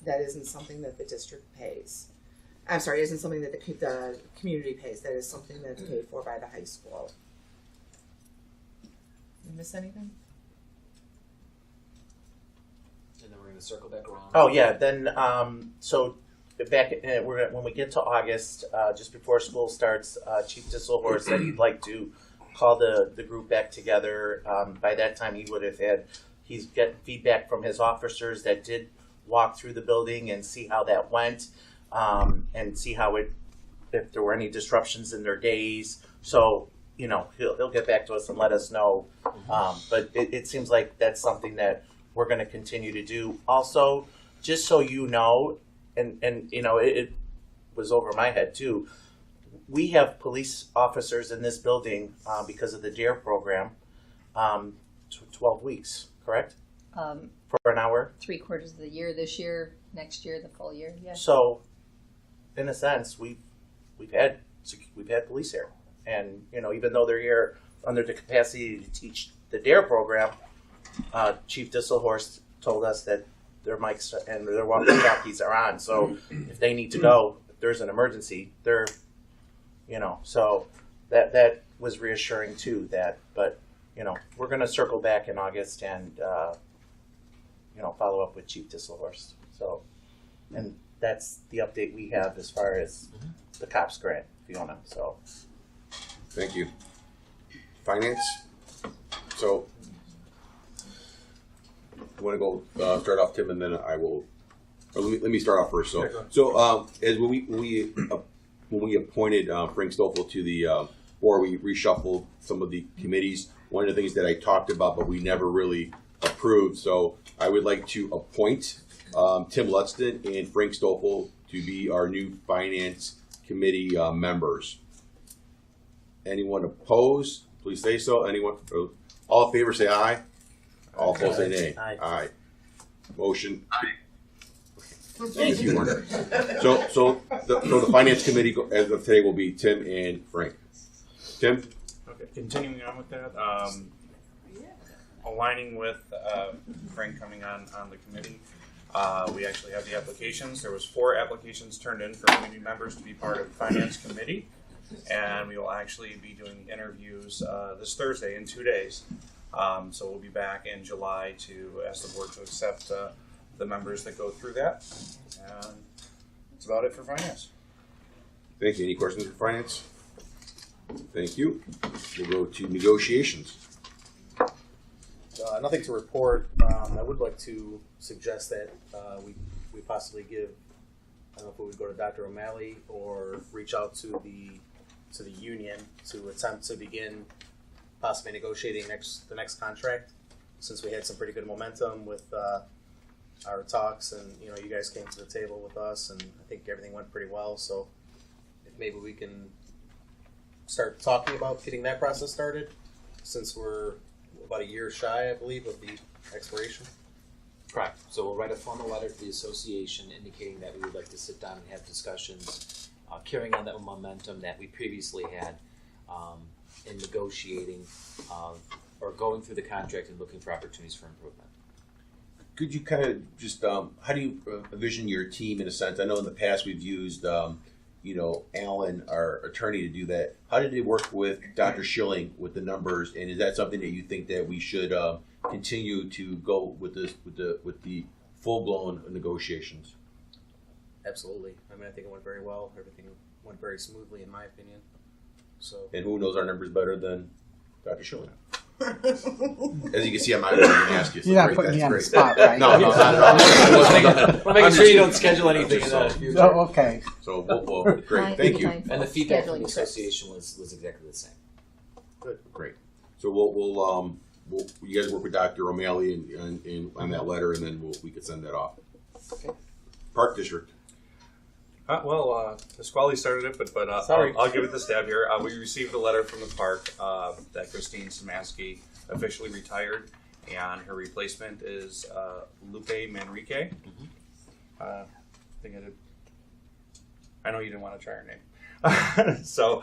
that isn't something that the district pays. I'm sorry, isn't something that the community pays. That is something that's paid for by the high school. Did I miss anything? And then we're going to circle back around. Oh yeah, then so back when we get to August, just before school starts, Chief Disselhorst said he'd like to call the group back together. By that time, he's getting feedback from his officers that did walk through the building and see how that went, and see if there were any disruptions in their days. So he'll get back to us and let us know. But it seems like that's something that we're going to continue to do. Also, just so you know, and it was over my head too. We have police officers in this building because of the DARE program, 12 weeks, correct? For an hour? 3/4 of the year this year, next year, the full year, yeah. So, in a sense, we've had police here. And, even though they're here under the capacity to teach the DARE program, Chief Disselhorst told us that their mics and their walkie-talkies are on. So if they need to go, if there's an emergency, they're, so that was reassuring too. But we're going to circle back in August and follow up with Chief Disselhorst. So, and that's the update we have as far as the COPS grant, Fiona. So, thank you. Finance. So, I want to go start off, Tim, and then I will. Or let me start off first. So, as when we appointed Frank Stoffel to the board, we reshuffled some of the committees. One of the things that I talked about, but we never really approved. So, I would like to appoint Tim Lutston and Frank Stoffel to be our new finance committee members. Anyone opposed? Please say so. Anyone? All in favor, say aye. All opposed, say nay. Aye. Motion. Aye. Thank you, Warner. So the finance committee as of today will be Tim and Frank. Tim. Okay. Continuing on with that, aligning with Frank coming on the committee. We actually have the applications. There was 4 applications turned in for community members to be part of the finance committee, and we will actually be doing interviews this Thursday in 2 days. So we'll be back in July to ask the board to accept the members that go through that. And that's about it for finance. Thank you. Any questions for finance? Thank you. We'll go to negotiations. Nothing to report. I would like to suggest that we possibly give, I don't know if we would go to Dr. O'Malley or reach out to the union to attempt to begin possibly negotiating the next contract, since we had some pretty good momentum with our talks, and you guys came to the table with us, and I think everything went pretty well. So if maybe we can start talking about getting that process started, since we're about a year shy, I believe, of the expiration. Correct. So we'll write a formal letter to the association indicating that we would like to sit down and have discussions, carrying on that momentum that we previously had in negotiating or going through the contract and looking for opportunities for improvement. Could you kind of just, how do you envision your team in a sense? I know in the past we've used, Alan, our attorney, to do that. How did it work with Dr. Schilling with the numbers? And is that something that you think that we should continue to go with the full-blown negotiations? Absolutely. I mean, I think it went very well. Everything went very smoothly, in my opinion. So. And who knows our numbers better than Dr. Schilling? As you can see, I'm not even going to ask you. So You're not putting me on the spot, right? No, not at all. We're making sure you don't schedule anything in the future. Oh, okay. So, well, great. Thank you. And the feedback from the association was exactly the same. Good. Great. So we'll you guys work with Dr. O'Malley and on that letter, and then we could send that off. Okay. Park District. Pasquale started it, but I'll give it the stab here. We received a letter from the park that Christine Szymanski officially retired, and her replacement is Lupe Manrique. I think I did. I know you didn't want to try her name. So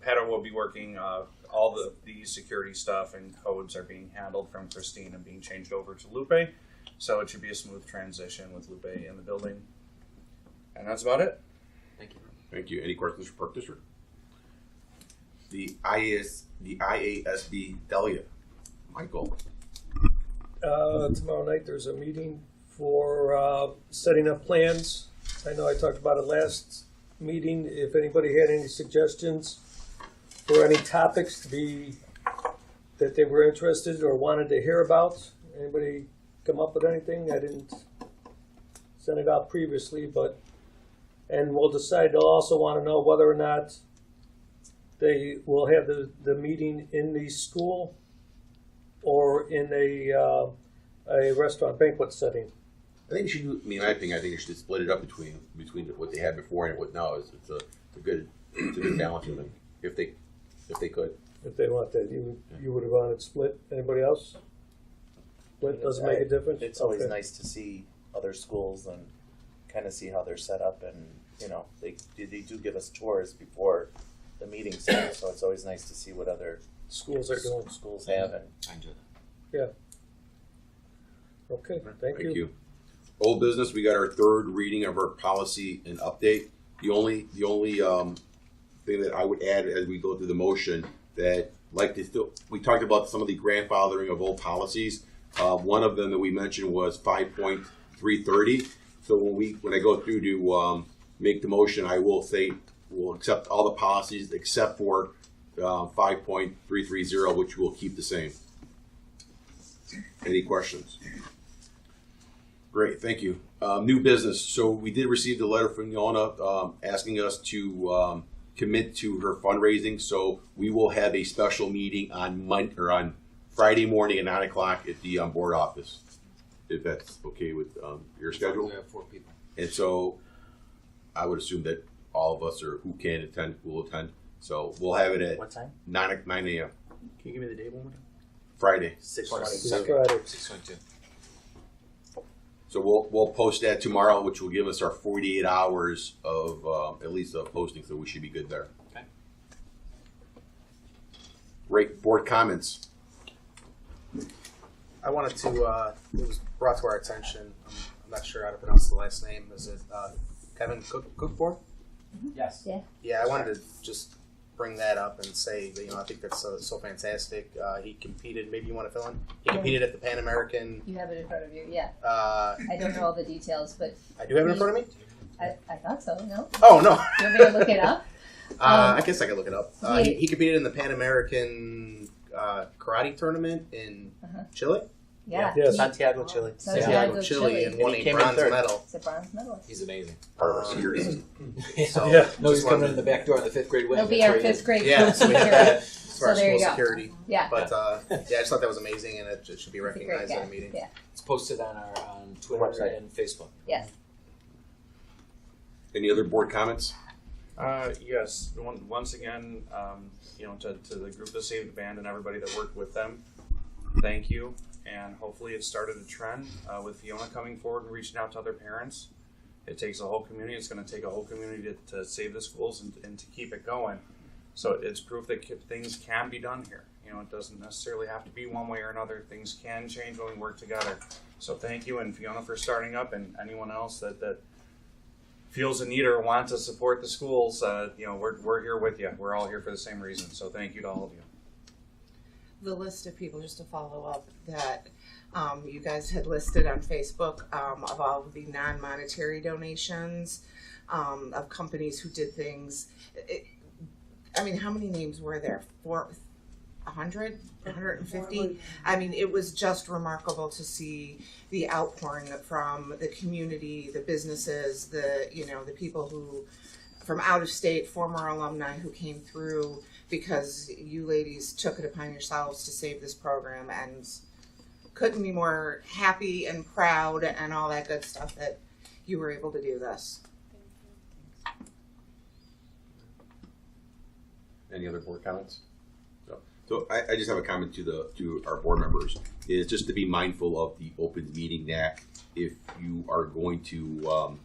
Peta will be working. All the security stuff and codes are being handled from Christine and being changed over to Lupe. So it should be a smooth transition with Lupe in the building. And that's about it. Thank you. Thank you. Any questions for Park District? The IASB Delia, Michael. Tomorrow night there's a meeting for setting up plans. I know I talked about it last meeting. If anybody had any suggestions for any topics that they were interested or wanted to hear about, anybody come up with anything? I didn't send it out previously, and we'll decide. They'll also want to know whether or not they will have the meeting in the school or in a restaurant banquet setting. I think you should do, I think you should split it up between what they had before and what now is. It's a good balance of them, if they could. If they want that, you would have wanted split. Anybody else? Split doesn't make a difference. It's always Okay. nice to see other schools and kind of see how they're set up, and they do give us tours before the meeting starts, so it's always nice to see what other Schools are doing. schools have. And I enjoy that. Okay, thank you. Old business. We got our third reading of our policy and update. The only thing that I would add as we go through the motion that we talked about some of the grandfathering of old policies. One of them that we mentioned was 5.330. So when I go through to make the motion, I will say we'll accept all the policies except for 5.330, which we'll keep the same. Any questions? Great, thank you. New business. So we did receive the letter from Yona asking us to commit to her fundraising. So we will have a special meeting on Friday morning at 9 o'clock at the board office, if that's okay with your schedule. We have 4 people. And so I would assume that all of us who can attend will attend. So we'll have it at what time? 9 a.m. Can you give me the date one more time? Friday. 6:20. Friday. 6:22. So we'll post that tomorrow, which will give us our 48 hours of at least of posting. So we should be good there. Okay. Great. Board comments. I wanted to, it was brought to our attention, I'm not sure how to pronounce the last name, is it Kevin Cookboard? Yes. Yeah. Yeah, I wanted to just bring that up and say that, I think that's so fantastic. He competed, maybe you want to fill in? He competed at the Pan American. You have it in front of you, yeah. I I don't know all the details, but do have it in front of me? I thought so, no? Oh, no. You want me to look it up? I guess I can look it up. he- He competed in the Pan American karate tournament in Chile. Yeah. Yes. Santiago, Chile. Santiago, Chile. And won And he a came in bronze third. medal. It's a bronze medalist. He's amazing. Part of our security system. So, Yeah. No, he's just coming wanted in the back door in the 5th grade wing. He'll be That's our where he is. 5th grade Yeah, coach so we have security. that for our So there you school go. security. Yeah. But yeah, I just thought that was amazing, and it should be He's a great recognized guy. at a meeting. Yeah. It's posted on Twitter Website. and Facebook. Yes. Any other board comments? Yes. Once again, to the group that saved the band and everybody that worked with them, thank you. And hopefully it started a trend with Fiona coming forward and reaching out to other parents. It takes a whole community. It's going to take a whole community to save the schools and to keep it going. So it's proof that things can be done here. It doesn't necessarily have to be one way or another. Things can change when we work together. So thank you, and Fiona, for starting up, and anyone else that feels a need or wants to support the schools. We're here with you. We're all here for the same reason. So thank you to all of you. The list of people, just to follow up, that you guys had listed on Facebook of all of the non-monetary donations of companies who did things. How many names were there? 100? 150? I mean, it was just remarkable to see the outpouring from the community, the businesses, the people who from out of state, former alumni who came through because you ladies took it upon yourselves to save this program, and couldn't be more happy and proud and all that good stuff that you were able to do this. Any other board comments? So I just have a comment to our board members, is just to be mindful of the open meeting act. If you are going to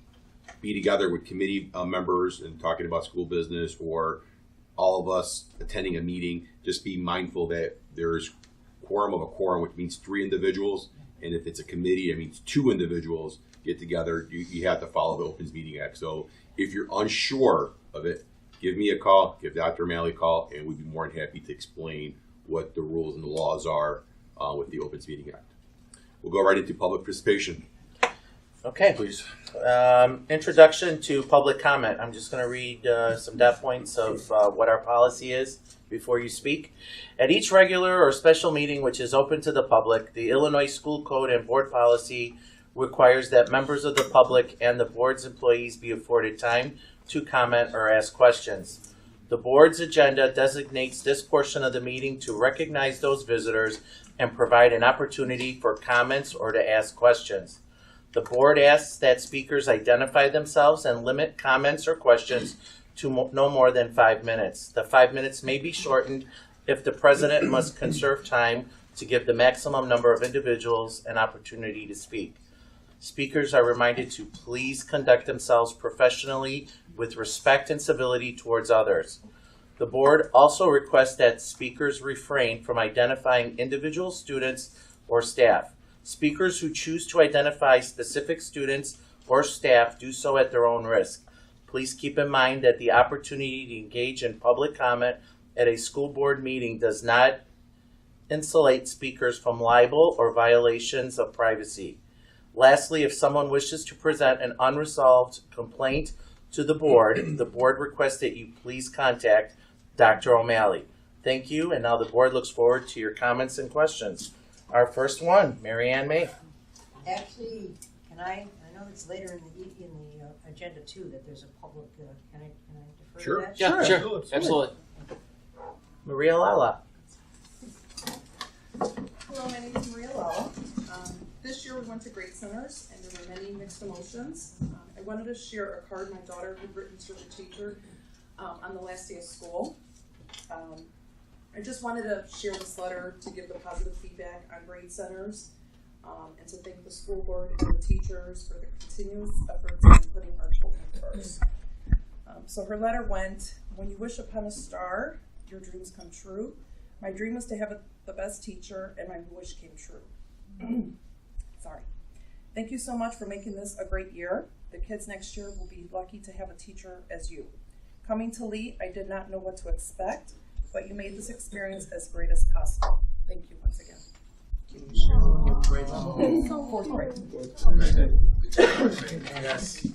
be together with committee members and talking about school business, or all of us attending a meeting, just be mindful that there's quorum of a quorum, which means 3 individuals, And if it's a committee, I mean, 2 individuals get together, you have to follow the Opens Meeting Act. So if you're unsure of it, give me a call, give Dr. O'Malley a call, and we'd be more than happy to explain what the rules and the laws are with the Opens Meeting Act. We'll go right into public participation. Okay. Please. Introduction to public comment. I'm just going to read some dot points of what our policy is before you speak. At each regular or special meeting which is open to the public, the Illinois School Code and Board Policy requires that members of the public and the board's employees be afforded time to comment or ask questions. The board's agenda designates this portion of the meeting to recognize those visitors and provide an opportunity for comments or to ask questions. The board asks that speakers identify themselves and limit comments or questions to no more than 5 minutes. The 5 minutes may be shortened if the president must conserve time to give the maximum number of individuals an opportunity to speak. Speakers are reminded to please conduct themselves professionally with respect and civility towards others. The board also requests that speakers refrain from identifying individual students or staff. Speakers who choose to identify specific students or staff do so at their own risk. Please keep in mind that the opportunity to engage in public comment at a school board meeting does not insulate speakers from libel or violations of privacy. Lastly, if someone wishes to present an unresolved complaint to the board requests that you please contact Dr. O'Malley. Thank you, and now the board looks forward to your comments and questions. Our first one, Mary Ann May. Actually, I know it's later in the agenda too, that there's a public, can I defer Sure. to that? Yeah, sure. Absolutely. Maria Lala. Hello, my name is Maria Lala. This year we went to Great Centers and there were many mixed emotions. I wanted to share a card my daughter had written to her teacher on the last day of school. I just wanted to share this letter to give the positive feedback on Great Centers and to thank the school board and the teachers for the continuous efforts in putting our children first. So her letter went, when you wish upon a star, your dreams come true. My dream was to have the best teacher and my wish came true. Sorry. Thank you so much for making this a great year. The kids next year will be lucky to have a teacher as you. Coming to Lee, I did not know what to expect, but you made this experience as great as possible. Thank you once again. Fourth grade level. Fourth grade. Yes.